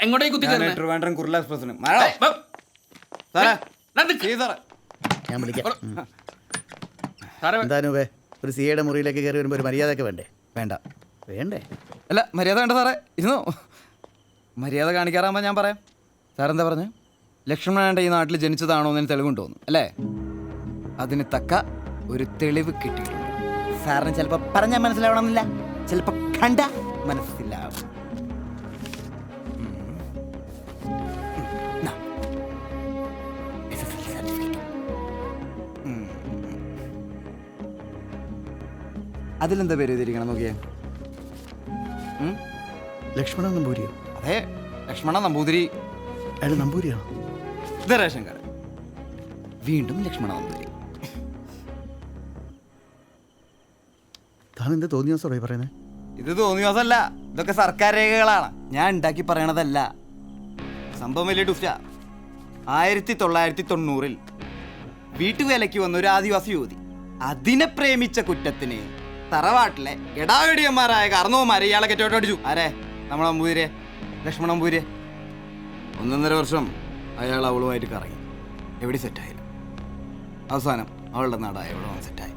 എങ്ങോട്ടേക്ക് കുത്തിക്കയറുന്നെ? ട്രിവാൻഡ്രം കുർല എക്സ്പ്രസിന് ഞാൻ വിളിക്കാം. സാറേ, എന്തായാലും ഒരു സിയുടെ മുറിയിലേക്ക് കയറി വരുമ്പോൾ ഒരു മര്യാദയൊക്കെ വേണ്ടേ? വേണ്ട. വേണ്ടേ? അല്ല, മര്യാദ വേണ്ട സാറേ. ഇരുന്നോ. മര്യാദ കാണിക്കാറാകുമ്പോൾ ഞാൻ പറയാം. സാറെന്താ പറഞ്ഞു? ലക്ഷ്മണൻ ഈ നാട്ടിൽ ജനിച്ചതാണോ എന്ന് തെളിവുണ്ട് തോന്നുന്നു അല്ലേ? അതിന് തക്ക ഒരു തെളിവ് കിട്ടിയിട്ടുണ്ട്. സാറിന് ചിലപ്പോൾ പറഞ്ഞാൽ മനസ്സിലാവണമെന്നില്ല, ചിലപ്പോൾ കണ്ട മനസ്സിലാവും. അതിലെന്താ പേര് എഴുതിയിരിക്കണം നോക്കിയേ. ലക്ഷ്മണൻ നമ്പൂരിയോ? അതെ, ലക്ഷ്മണ നമ്പൂതിരി. അയാൾ നമ്പൂരിയാണോ? ഇത് റേഷൻ കാർഡ്. വീണ്ടും ലക്ഷ്മണ നമ്പൂതിരി. താൻ എന്താ തോന്നിയ ദിവസമോ പറയുന്നത്? ഇത് തോന്നിയ ദിവസമല്ല, ഇതൊക്കെ സർക്കാർ രേഖകളാണ്, ഞാൻ ഉണ്ടാക്കി പറയണതല്ല. സംഭവം വലിയ ട്വിസ്റ്റാ. 1990 വീട്ടുവേലയ്ക്ക് വന്ന ഒരു ആദിവാസി യുവതി, അതിനെ പ്രേമിച്ച കുറ്റത്തിന് തറവാട്ടിലെ എടാകടിയന്മാരായ കാർന്നവന്മാരെ ഇയാളെ കെട്ടോട്ട് അടിച്ചു. ആരെ? നമ്മളെ നമ്പൂതിരെ, ലക്ഷ്മണ നമ്പൂതിരെ. 1.5 വർഷം അയാൾ അവളുമായിട്ട് കറങ്ങി, എവിടെ സെറ്റായില്ല. അവസാനം അവളുടെ നാടായ എവിടെ സെറ്റായി.